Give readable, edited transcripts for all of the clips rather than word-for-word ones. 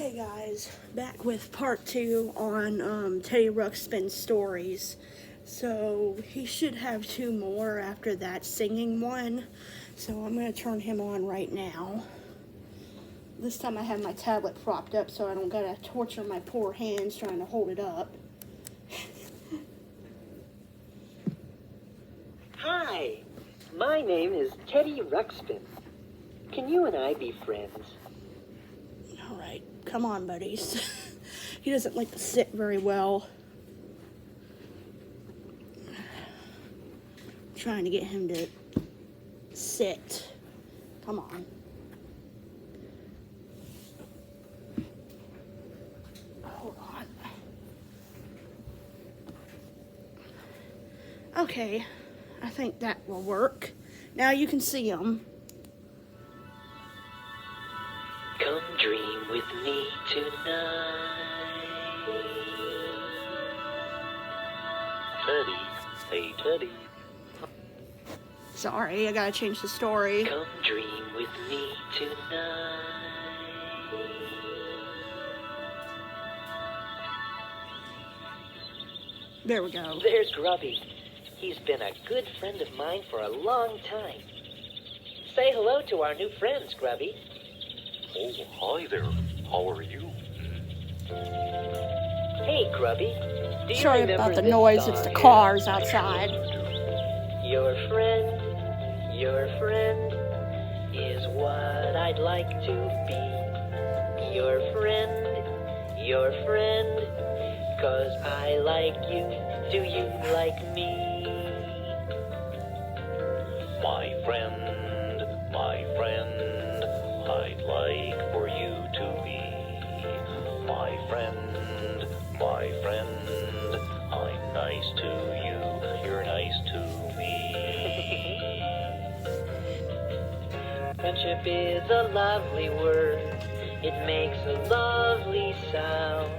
Hey guys, back with part 2 on Teddy Ruxpin stories. So he should have 2 more after that singing one. So I'm going to turn him on right now. This time I have my tablet propped up so I don't gotta torture my poor hands trying to hold it up. Hi, my name is Teddy Ruxpin. Can you and I be friends? Alright, come on buddies. He doesn't like to sit very well. I'm trying to get him to sit. Come on. Hold on. Okay, I think that will work. Now you can see him. Come dream with me tonight. Teddy, hey Teddy. Sorry, I gotta change the story. Come dream with me tonight. There we go. There's Grubby. He's been a good friend of mine for a long time. Say hello to our new friends, Grubby. Oh, hi there. How are you? Hey, Grubby. Do you Sorry remember about the this noise, song? it's the cars outside. Your friend is what I'd like to be. Your friend, 'cause I like you. Do you like me? My friend, I'd like for you to be. My friend, I'm nice to you, you're nice to me. Friendship is a lovely word. It makes a lovely sound.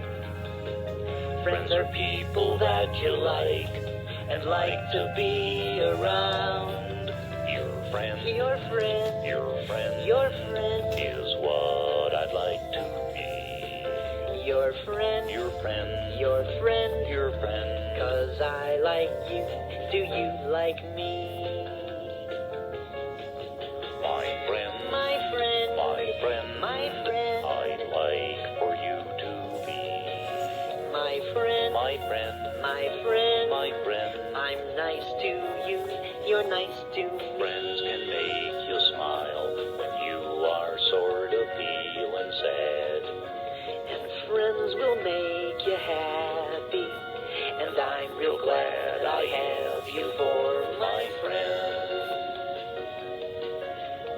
Friends are people that you like and like to be around. Your friend Your friend is what I'd like to be. Your friend, 'cause I like you. Do you like me? My friend, I'd like for you to be. My friend, My friend, I'm nice to you. You're nice to me. friends can make you smile when you are sort of feeling sad. And friends will make you happy. And I'm real glad I have you for my friend.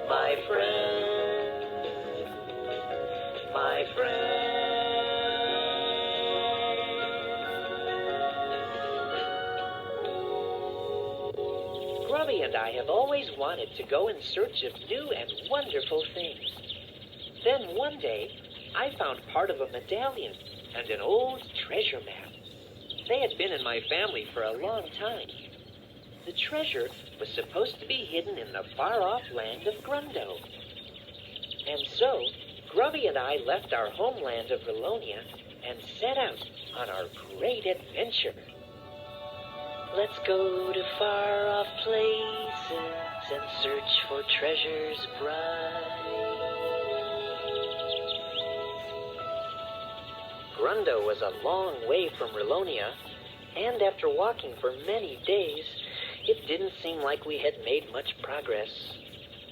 My friend. Grubby and I have always wanted to go in search of new and wonderful things. Then one day, I found part of a medallion and an old treasure map. They had been in my family for a long time. The treasure was supposed to be hidden in the far-off land of Grundo. And so, Grubby and I left our homeland of Rilonia and set out on our great adventure. Let's go to far-off places and search for treasures bright. Grundo was a long way from Rilonia, and after walking for many days, it didn't seem like we had made much progress.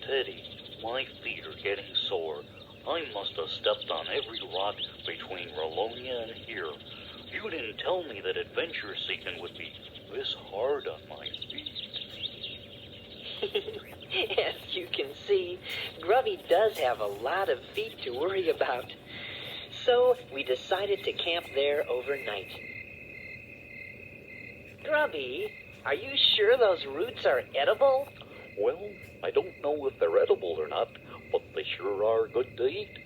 Teddy, my feet are getting sore. I must have stepped on every rock between Rilonia and here. You didn't tell me that adventure seeking would be this hard on my feet. As you can see, Grubby does have a lot of feet to worry about. So we decided to camp there overnight. Grubby, are you sure those roots are edible? Well, I don't know if they're edible or not, but they sure are good to eat.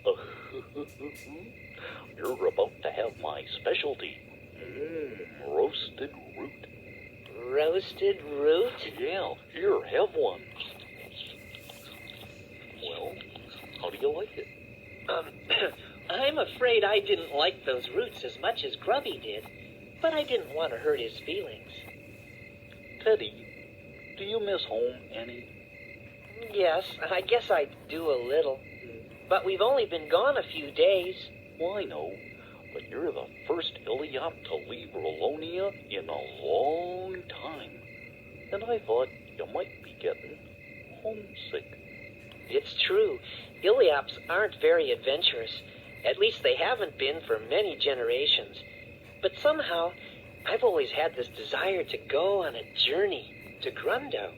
You're about to have my specialty. Roasted root. Roasted root? Yeah, here, have one. Well, how do you like it? I'm I'm afraid I didn't like those roots as much as Grubby did, but I didn't want to hurt his feelings. Teddy, do you miss home any? Yes, I guess I do a little. But we've only been gone a few days. Well, I know, but you're the first Iliop to leave Rolonia in a long time. And I thought you might be getting homesick. It's true. Iliops aren't very adventurous. At least they haven't been for many generations. But somehow, I've always had this desire to go on a journey to Grundo.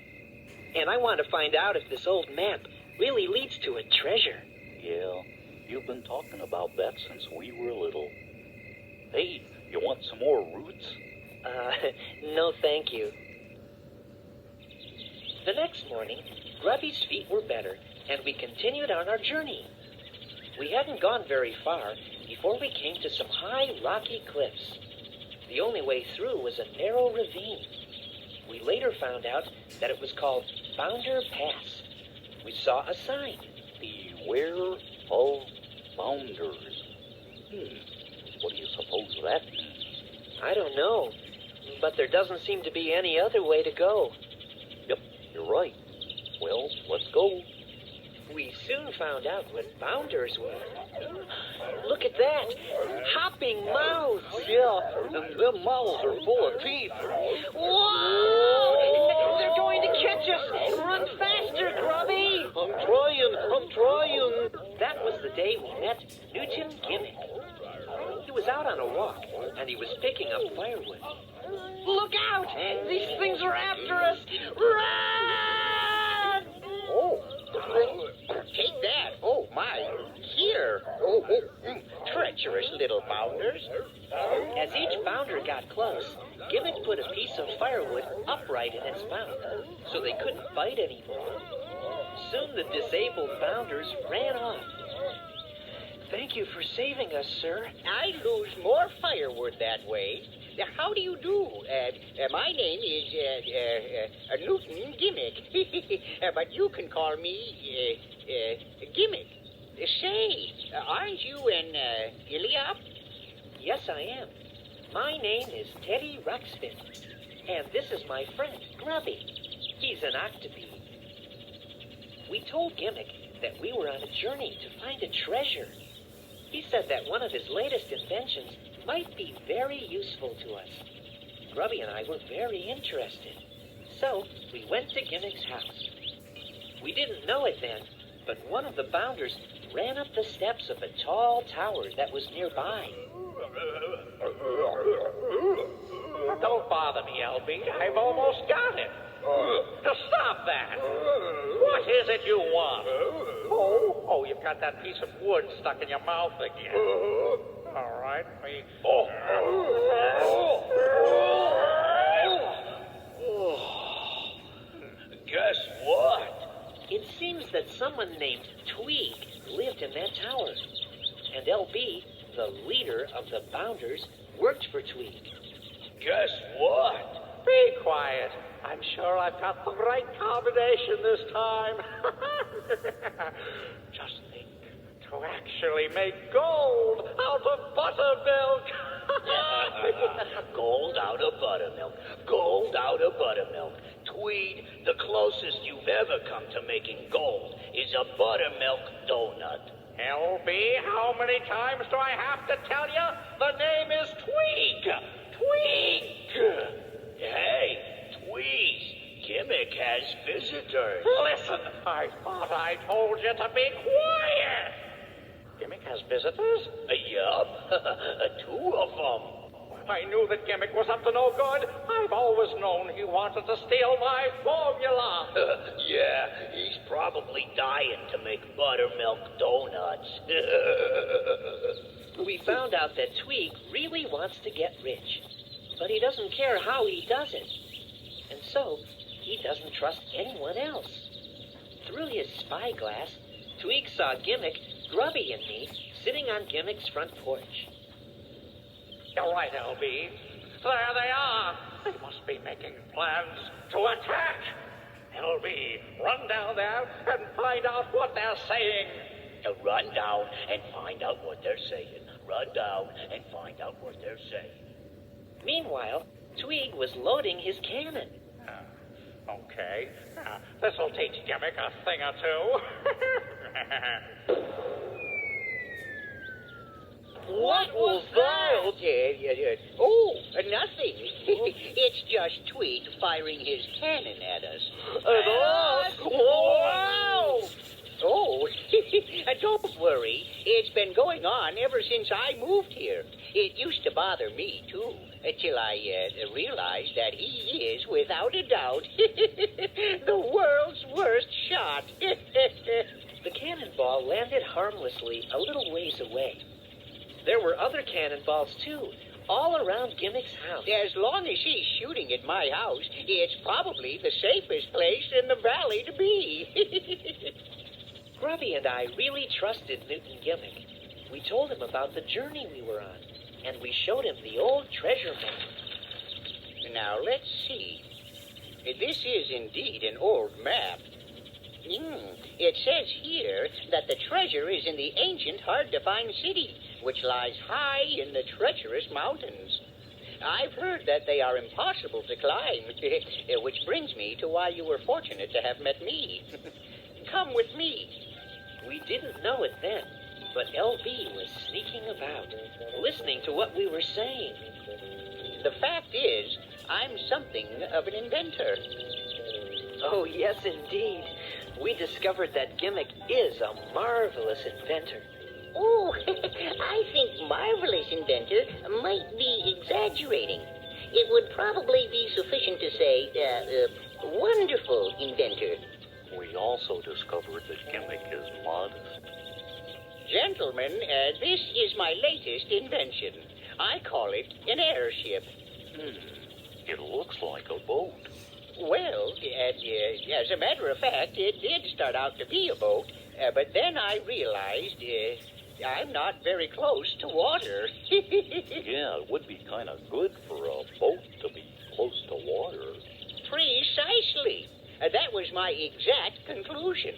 And I want to find out if this old map really leads to a treasure. Yeah, you've been talking about that since we were little. Hey, you want some more roots? No thank you. The next morning, Grubby's feet were better, and we continued on our journey. We hadn't gone very far before we came to some high, rocky cliffs. The only way through was a narrow ravine. We later found out that it was called Founder Pass. We saw a sign. Beware of Founders. What do you suppose that means? I don't know, but there doesn't seem to be any other way to go. Yep, you're right. Well, let's go. We soon found out what bounders were. Look at that! Hopping mouths! Yeah, and them mouths are full of teeth. Whoa! They're going to catch us! Run faster, Grubby! I'm trying. That was the day we met Newton Gimmick. He was out on a walk, and he was picking up firewood. Look out! These things are after us! Run! Oh, take that. Oh, my. Here. Treacherous little bounders. As each bounder got close, Gimmick put a piece of firewood upright in its mouth, so they couldn't bite anymore. Soon the disabled bounders ran off. Thank you for saving us, sir. I lose more firewood that way. How do you do? My name is Newton Gimmick, but you can call me Gimmick. Say, aren't you an Iliop? Yes, I am. My name is Teddy Ruxpin, and this is my friend, Grubby. He's an octopede. We told Gimmick that we were on a journey to find a treasure. He said that one of his latest inventions might be very useful to us. Grubby and I were very interested. So we went to Gimmick's house. We didn't know it then, but one of the bounders ran up the steps of a tall tower that was nearby. Don't bother me, LB. I've almost got it. Now stop that. What is it you want? Oh, you've got that piece of wood stuck in your mouth again. All right, me. Guess what? It seems that someone named Tweak lived in that tower. And LB, the leader of the Bounders, worked for Tweak. Guess what? Be quiet. I'm sure I've got the right combination this time. Just think, to actually make gold out of buttermilk. Gold out of buttermilk. Gold out of buttermilk. Tweed, the closest you've ever come to making gold is a buttermilk donut. LB, how many times do I have to tell you? The name is Tweak. Tweak. Hey, Tweed, Gimmick has visitors. Listen, I thought I told you to be quiet. Gimmick has visitors? Yup, 2 of them. I knew that Gimmick was up to no good. I've always known he wanted to steal my formula. Yeah, he's probably dying to make buttermilk donuts. We found out that Tweak really wants to get rich, but he doesn't care how he does it. And so, he doesn't trust anyone else. Through his spyglass, Tweak saw Gimmick, Grubby, and me sitting on Gimmick's front porch. You're right, LB. There they are. They must be making plans to attack. LB, run down there and find out what they're saying. Run down and find out what they're saying. Run down and find out what they're saying. Meanwhile, Tweeg was loading his cannon. Okay. This'll teach Gimmick a thing or two. What was that? Oh, nothing. It's just Tweed firing his cannon at us. Wow! Oh, don't worry. It's been going on ever since I moved here. It used to bother me, too, until I realized that he is, without a doubt, the world's worst shot. The cannonball landed harmlessly a little ways away. There were other cannonballs, too, all around Gimmick's house. As long as he's shooting at my house, it's probably the safest place in the valley to be. Grubby and I really trusted Newton Gimmick. We told him about the journey we were on, and we showed him the old treasure map. Now, let's see. This is indeed an old map. It says here that the treasure is in the ancient, hard-to-find city, which lies high in the treacherous mountains. I've heard that they are impossible to climb, which brings me to why you were fortunate to have met me. Come with me. We didn't know it then, but LB was sneaking about, listening to what we were saying. The fact is, I'm something of an inventor. Oh, yes, indeed. We discovered that Gimmick is a marvelous inventor. Oh, I think marvelous inventor might be exaggerating. It would probably be sufficient to say, wonderful inventor. We also discovered that Gimmick is modest. Gentlemen, this is my latest invention. I call it an airship. It looks like a boat. Well, as a matter of fact, it did start out to be a boat, but then I realized I'm not very close to water. Yeah, it would be kind of good for a boat to be close to water. Precisely. That was my exact conclusion.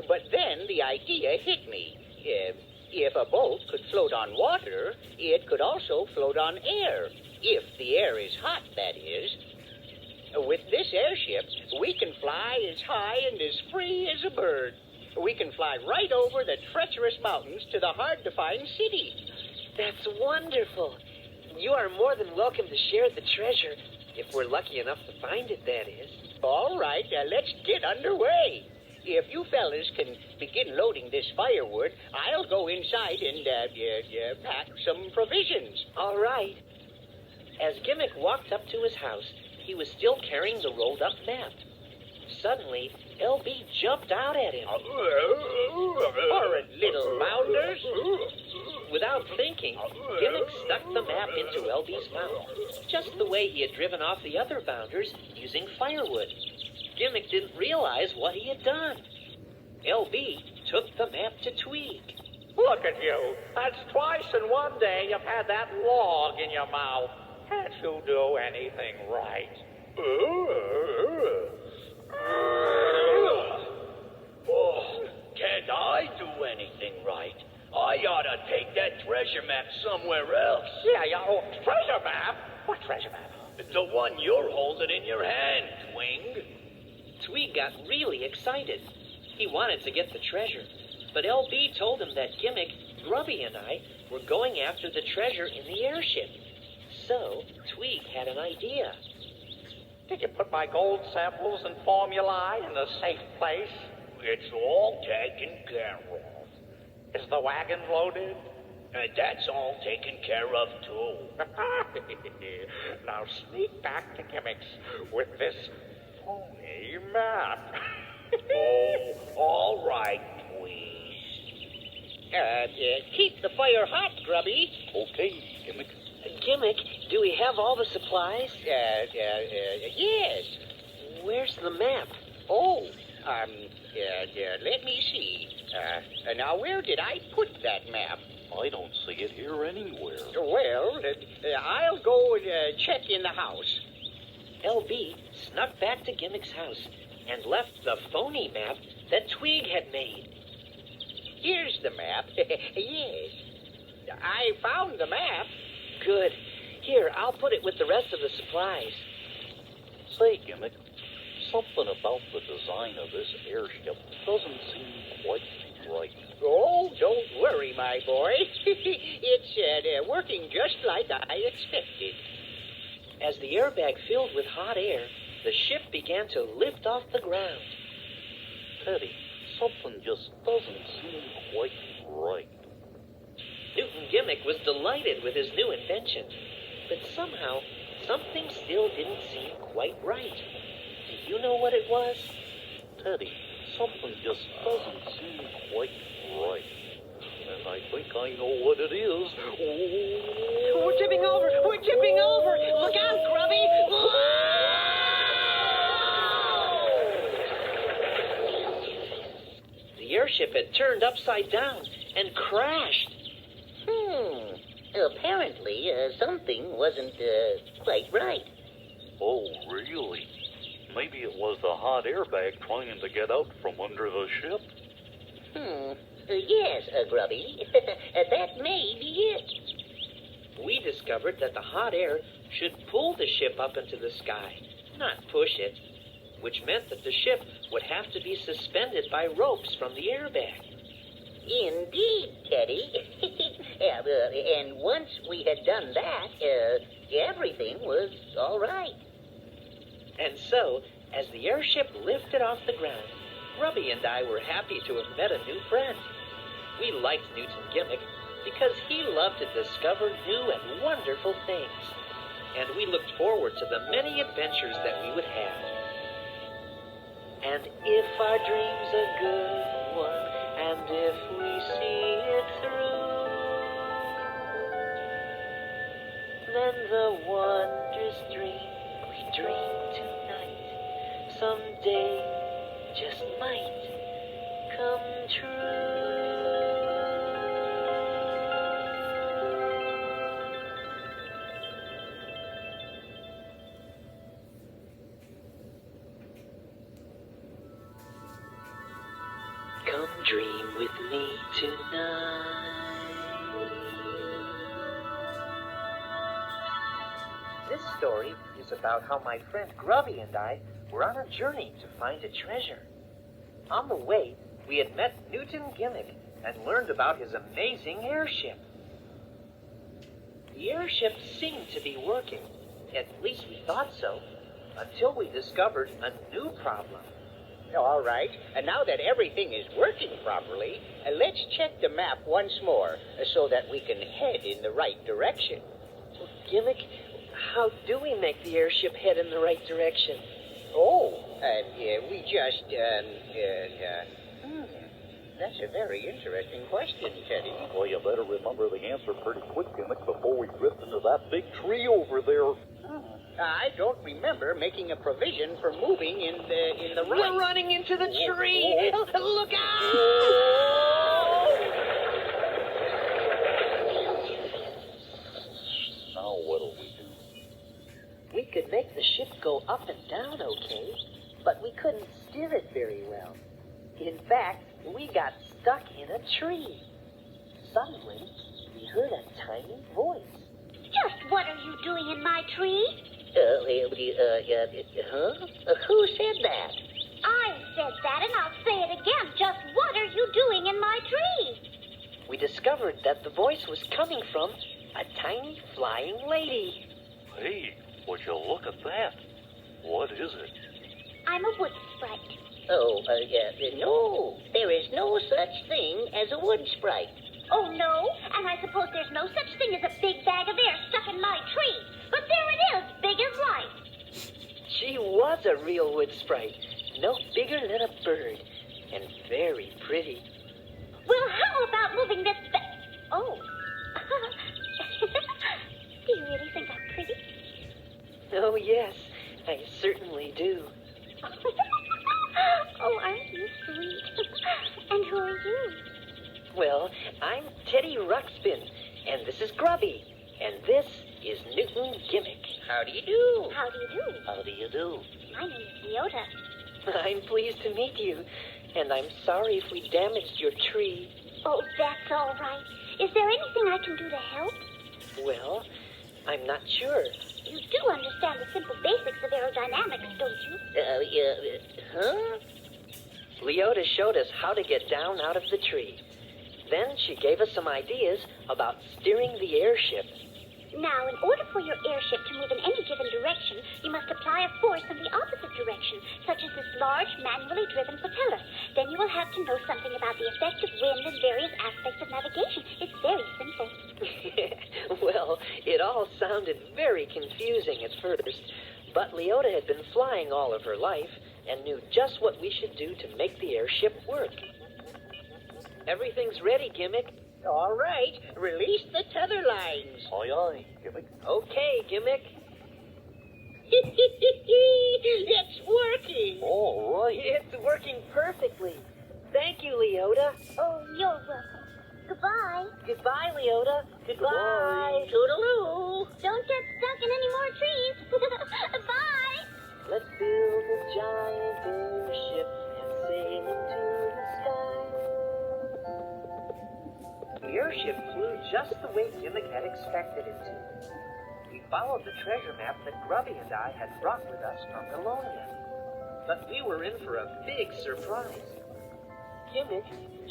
But then the idea hit me. If a boat could float on water, it could also float on air. If the air is hot, that is. With this airship, we can fly as high and as free as a bird. We can fly right over the treacherous mountains to the hard-to-find city. That's wonderful. You are more than welcome to share the treasure, if we're lucky enough to find it, that is. All right, let's get underway. If you fellas can begin loading this firewood, I'll go inside and pack some provisions. All right. As Gimmick walked up to his house, he was still carrying the rolled-up map. Suddenly, LB jumped out at him. Horrid little mounders. Without thinking, Gimmick stuck the map into LB's mouth, just the way he had driven off the other bounders using firewood. Gimmick didn't realize what he had done. LB took the map to Tweeg. Look at you. That's twice in one day you've had that log in your mouth. Can't you do anything right? Oh, can't I do anything right? I ought to take that treasure map somewhere else. Yeah, treasure map? What treasure map? It's the one you're holding in your hand, Twing. Tweeg got really excited. He wanted to get the treasure, but LB told him that Gimmick, Grubby, and I were going after the treasure in the airship. So, Tweeg had an idea. Did you put my gold samples and formulae in a safe place? It's all taken care of. Is the wagon loaded? And that's all taken care of, too. Now sneak back to Gimmick's with this phony map. Oh, all right, please. Keep the fire hot, Grubby. Okay, Gimmick. Gimmick, do we have all the supplies? Yes. Where's the map? Oh, let me see. Now, where did I put that map? I don't see it here anywhere. Well, I'll go check in the house. LB snuck back to Gimmick's house and left the phony map that Tweeg had made. Here's the map. Yes. I found the map. Good. Here, I'll put it with the rest of the supplies. Say, Gimmick, something about the design of this airship doesn't seem quite right. Oh, don't worry, my boy. It's working just like I expected. As the airbag filled with hot air, the ship began to lift off the ground. Teddy, something just doesn't seem quite right. Newton Gimmick was delighted with his new invention, but somehow something still didn't seem quite right. Do you know what it was? Teddy, something just doesn't seem quite right. And I think I know what it is. Oh. We're tipping over! We're tipping over! Look out, Grubby! The airship had turned upside down and crashed. Apparently, something wasn't quite right. Oh, really? Maybe it was the hot airbag trying to get out from under the ship? Yes, Grubby. That may be it. We discovered that the hot air should pull the ship up into the sky, not push it, which meant that the ship would have to be suspended by ropes from the airbag. Indeed, Teddy. And once we had done that, everything was all right. And so, as the airship lifted off the ground, Grubby and I were happy to have met a new friend. We liked Newton Gimmick because he loved to discover new and wonderful things. And we looked forward to the many adventures that we would have. And if our dream's a good one, and if we see it through, then the wondrous dream we dream tonight someday just might come true. Come dream with me tonight. This story is about how my friend Grubby and I were on a journey to find a treasure. On the way, we had met Newton Gimmick and learned about his amazing airship. The airship seemed to be working, at least we thought so, until we discovered a new problem. All right, and now that everything is working properly, let's check the map once more so that we can head in the right direction. Gimmick, how do we make the airship head in the right direction? We just, that's a very interesting question, Teddy. Well, you better remember the answer pretty quick, Gimmick, before we drift into that big tree over there. I don't remember making a provision for moving in the right. We're running into the tree! Look out! Now what'll we do? We could make the ship go up and down okay, but we couldn't steer it very well. In fact, we got stuck in a tree. Suddenly, we heard a tiny voice. Just what are you doing in my tree? Who said that? I said that, and I'll say it again. Just what are you doing in my tree? We discovered that the voice was coming from a tiny flying lady. Hey, would you look at that? What is it? I'm a wood sprite. No. There is no such thing as a wood sprite. Oh, no? And I suppose there's no such thing as a big bag of air stuck in my tree. But there it is, big as life. She was a real wood sprite, no bigger than a bird, and very pretty. Well, how about moving this Oh. Do you really think I'm pretty? Oh, yes, I certainly do. Oh, aren't you sweet? And who are you? Well, I'm Teddy Ruxpin, and this is Grubby, and this is Newton Gimmick. How do you do? How do you do? How do you do? My name is Leota. I'm pleased to meet you, and I'm sorry if we damaged your tree. Oh, that's all right. Is there anything I can do to help? Well, I'm not sure. You do understand the simple basics of aerodynamics, don't you? Huh? Leota showed us how to get down out of the tree. Then she gave us some ideas about steering the airship. Now, in order for your airship to move in any given direction, you must apply a force in the opposite direction, such as this large, manually driven propeller. Then you will have to know something about the effect of wind and various aspects of navigation. It's very simple. Well, it all sounded very confusing at first, but Leota had been flying all of her life and knew just what we should do to make the airship work. Everything's ready, Gimmick. All right, release the tether lines. Aye, aye, Gimmick. Okay, Gimmick. It's working. All right. It's working perfectly. Thank you, Leota. Oh, you're welcome. Goodbye. Goodbye, Leota. Goodbye. Toodaloo. Don't get stuck in any more trees. Bye. Let's build a giant airship and sail into the sky. The airship flew just the way Gimmick had expected it to. We followed the treasure map that Grubby and I had brought with us from Melonia. But we were in for a big surprise. Gimmick,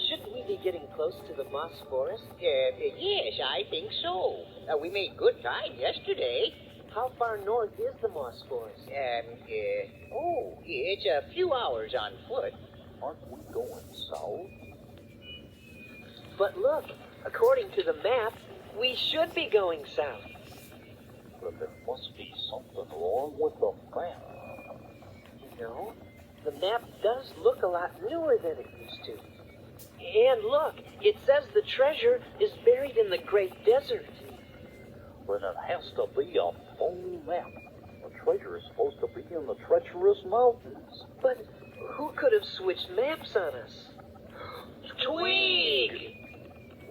shouldn't we be getting close to the moss forest? Yes, I think so. We made good time yesterday. How far north is the moss forest? It's a few hours on foot. Aren't we going south? But look, according to the map, we should be going south. But there must be something wrong with the map. No, the map does look a lot newer than it used to. And look, it says the treasure is buried in the Great Desert. Then it has to be a phony map. The treasure is supposed to be in the treacherous mountains. But who could have switched maps on us? Twig!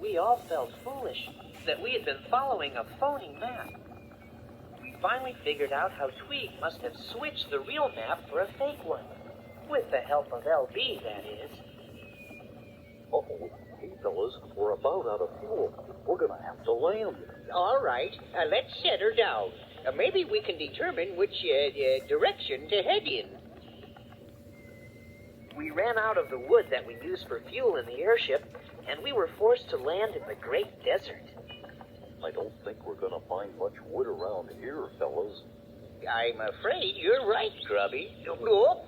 We all felt foolish that we had been following a phony map. We finally figured out how Tweak must have switched the real map for a fake one. With the help of LB, that is. Uh-oh. Hey, fellas, we're about out of fuel. We're gonna have to land. All right, let's set her down. Maybe we can determine which direction to head in. We ran out of the wood that we used for fuel in the airship, and we were forced to land in the Great Desert. I don't think we're gonna find much wood around here, fellas. I'm afraid you're right, Grubby. Oh.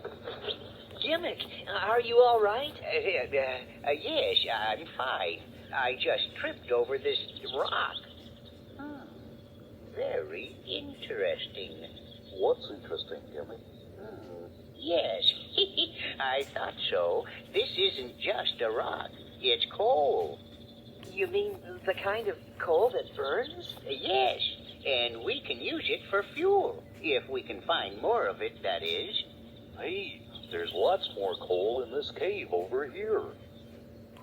Gimmick, are you all right? Yes, I'm fine. I just tripped over this rock. Very interesting. What's interesting, Gimmick? Yes, I thought so. This isn't just a rock. It's coal. You mean the kind of coal that burns? Yes, and we can use it for fuel. If we can find more of it, that is. Hey, there's lots more coal in this cave over here.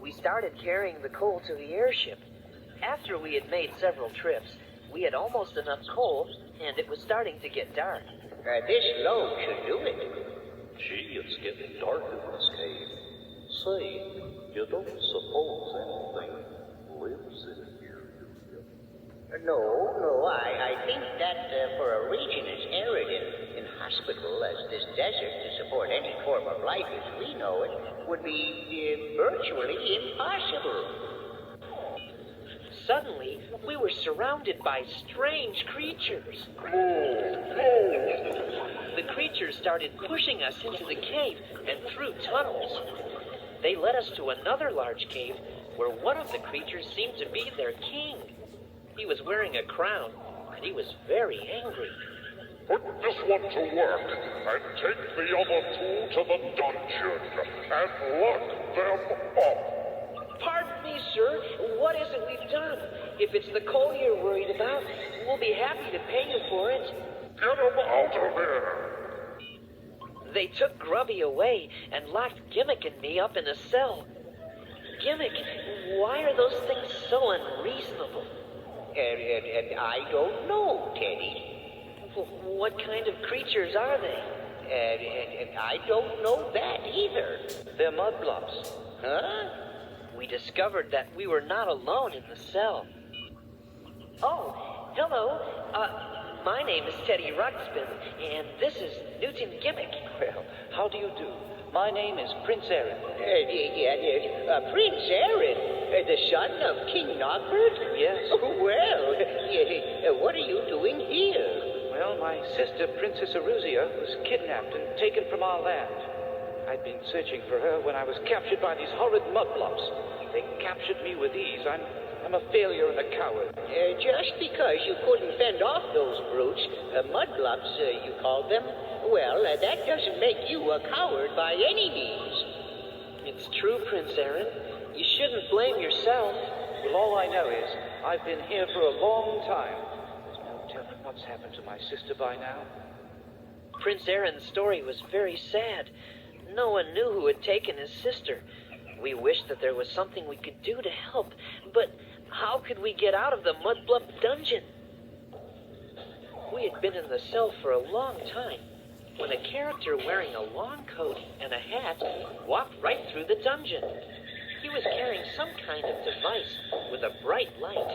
We started carrying the coal to the airship. After we had made several trips, we had almost enough coal, and it was starting to get dark. This load should do it. Gee, it's getting dark in this cave. Say, you don't suppose anything lives in here? No, I think that for a region as arid and inhospitable as this desert to support any form of life as we know it would be virtually impossible. Suddenly, we were surrounded by strange creatures. The creatures started pushing us into the cave and through tunnels. They led us to another large cave where one of the creatures seemed to be their king. He was wearing a crown, and he was very angry. Put this one to work, and take the other two to the dungeon, and lock them up. Pardon me, sir. What is it we've done? If it's the coal you're worried about, we'll be happy to pay you for it. Get them out of here! They took Grubby away and locked Gimmick and me up in a cell. Gimmick, why are those things so unreasonable? I don't know, Teddy. What kind of creatures are they? I don't know that either. They're mud blobs. Huh? we discovered that we were not alone in the cell. Oh, hello. My name is Teddy Ruxpin, and this is Newton Gimmick. Well, how do you do? My name is Prince Aaron. Prince Aaron, the son of King Nogbert? Yes. Well, what are you doing here? Well, my sister, Princess Eruzia, was kidnapped and taken from our land. I'd been searching for her when I was captured by these horrid mudblops. They captured me with ease. I'm a failure and a coward. Just because you couldn't fend off those brutes, mudblops, you called them, well, that doesn't make you a coward by any means. It's true, Prince Aaron. You shouldn't blame yourself. Well, all I know is I've been here for a long time. There's no telling what's happened to my sister by now. Prince Aaron's story was very sad. No one knew who had taken his sister. We wished that there was something we could do to help, but how could we get out of the Mudbluff dungeon? We had been in the cell for a long time when a character wearing a long coat and a hat walked right through the dungeon. He was carrying some kind of device with a bright light.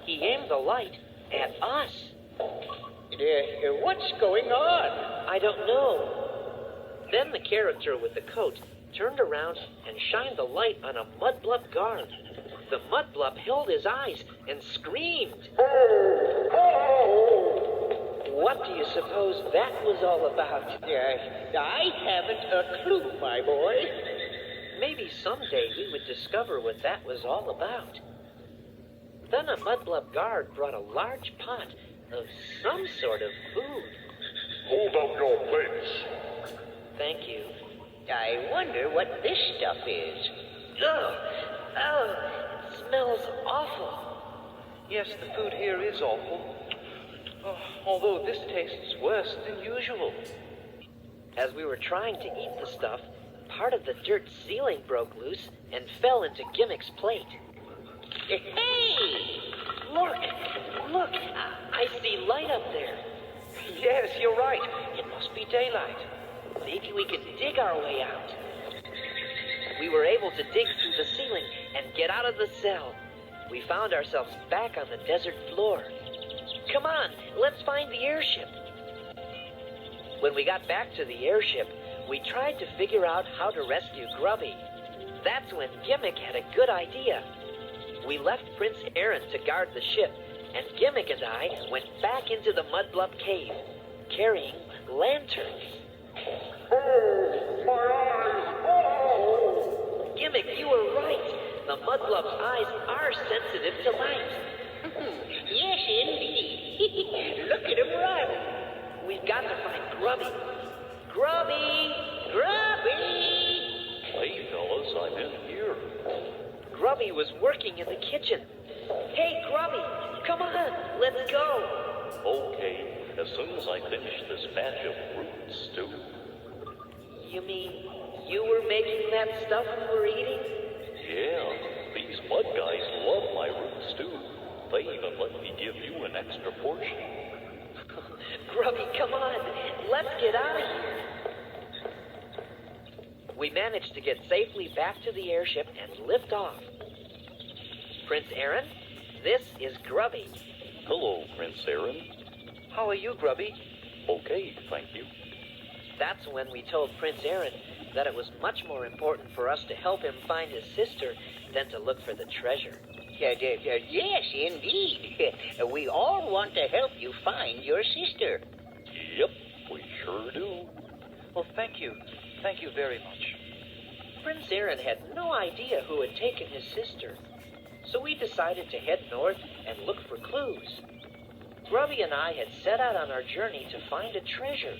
He aimed the light at us. What's going on? I don't know. Then the character with the coat turned around and shined the light on a Mudbluff guard. The Mudbluff held his eyes and screamed. What do you suppose that was all about? I haven't a clue, my boy. Maybe someday we would discover what that was all about. Then a Mudbluff guard brought a large pot of some sort of food. Hold up your plates. Thank you. I wonder what this stuff is. It smells awful. Yes, the food here is awful. Although this tastes worse than usual. As we were trying to eat the stuff, part of the dirt ceiling broke loose and fell into Gimmick's plate. Hey! Look, I see light up there. Yes, you're right. It must be daylight. Maybe we can dig our way out. We were able to dig through the ceiling and get out of the cell. We found ourselves back on the desert floor. Come on, let's find the airship. When we got back to the airship, we tried to figure out how to rescue Grubby. That's when Gimmick had a good idea. We left Prince Aaron to guard the ship, and Gimmick and I went back into the Mudbluff cave, carrying lanterns. Oh, my eyes! Oh! Gimmick, you were right. The Mudbluff's eyes are sensitive to light. Yes, indeed. Look at him run. We've got to find Grubby. Grubby! Hey, fellas, I'm in here. Grubby was working in the kitchen. Hey, Grubby, come on, let's go. Okay, as soon as I finish this batch of root stew. You mean you were making that stuff we were eating? Yeah, these mud guys love my root stew. They even let me give you an extra portion. Grubby, come on, let's get out of here. We managed to get safely back to the airship and lift off. Prince Aaron, this is Grubby. Hello, Prince Aaron. How are you, Grubby? Okay, thank you. That's when we told Prince Aaron that it was much more important for us to help him find his sister than to look for the treasure. Yes, indeed. We all want to help you find your sister. Yep, we sure do. Well, thank you. Thank you very much. Prince Aaron had no idea who had taken his sister, so we decided to head north and look for clues. Grubby and I had set out on our journey to find a treasure,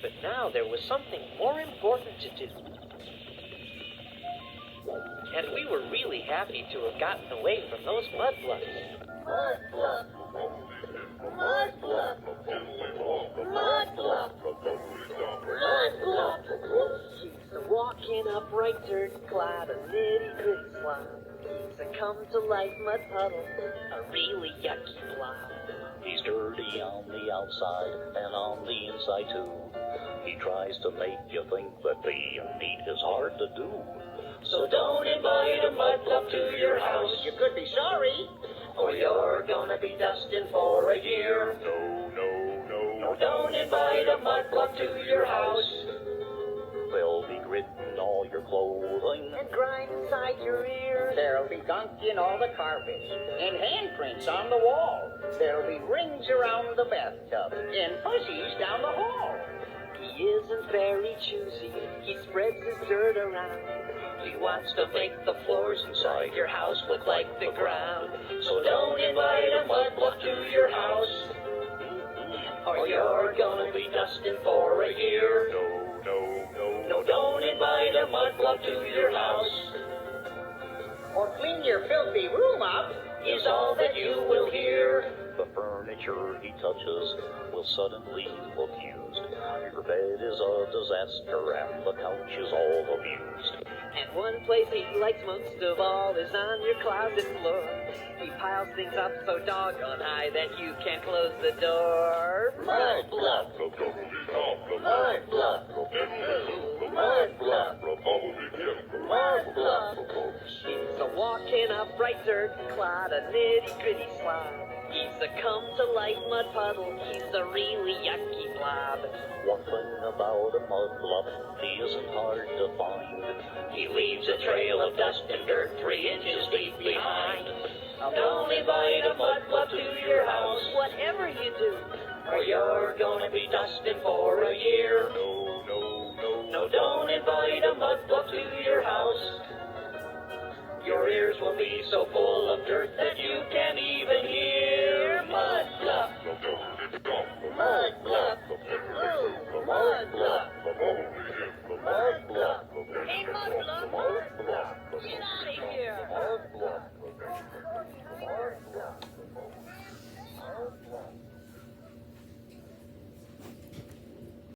but now there was something more important to do. And we were really happy to have gotten away from those mudbluffs. Walking up right dirt, cloud of nitty-gritty slime. Succumb to life, mud puddle, a really yucky blob. He's dirty on the outside and on the inside too. He tries to make you think that being neat is hard to do. So don't invite a mudblock to your house. You could be sorry. Or you're gonna be dusting for a year. No, don't invite a mudblock to your house. They'll be gritting all your clothing. And grime inside your ears. There'll be gunk in all the carpets. And handprints on the wall. There'll be rings around the bathtub. And fuzzies down the hall. He isn't very choosy. He spreads his dirt around. He wants to make the floors inside your house look like the ground. So don't invite a mudblock to your house. Or you're gonna be dusting for a year. No, don't invite a mudblock to your house. Or clean your filthy room up. Is all that you will hear. The furniture he touches will suddenly look used. Your bed is a disaster and the couch is all abused. And one place he likes most of all is on your closet floor. He piles things up so doggone high that you can't close the door. Mudblock. Mudblock. Mudblock. Mudblock. He's a walking upright dirt clod, a nitty-gritty slob. He's a come-to-life mud puddle. He's a really yucky blob. One thing about a mudblock, he isn't hard to find. He leaves a trail of dust and dirt 3 inches deep behind. Don't invite a mudblock to your house. Whatever you do, or you're gonna be dusting for